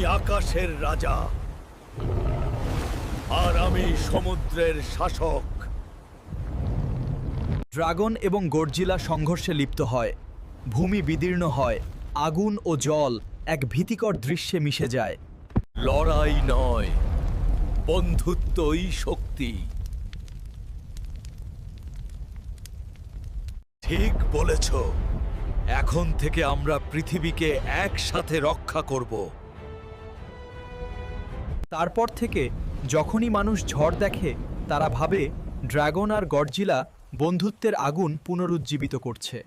আকাশের রাজা আর আমি সমুদ্রের শাসক। ড্রাগন এবং গডজিলা সংঘর্ষে লিপ্ত হয়, ভূমি বিদীর্ণ হয়, আগুন ও জল এক ভীতিকর দৃশ্যে মিশে যায়। লড়াই নয়, বন্ধুত্বই শক্তি। ঠিক বলেছ। এখন থেকে আমরা পৃথিবীকে একসাথে রক্ষা করব। তারপর থেকে যখনই মানুষ ঝড় দেখে, তারা ভাবে ড্রাগন আর গডজিলা বন্ধুত্বের আগুন পুনরুজ্জীবিত করছে।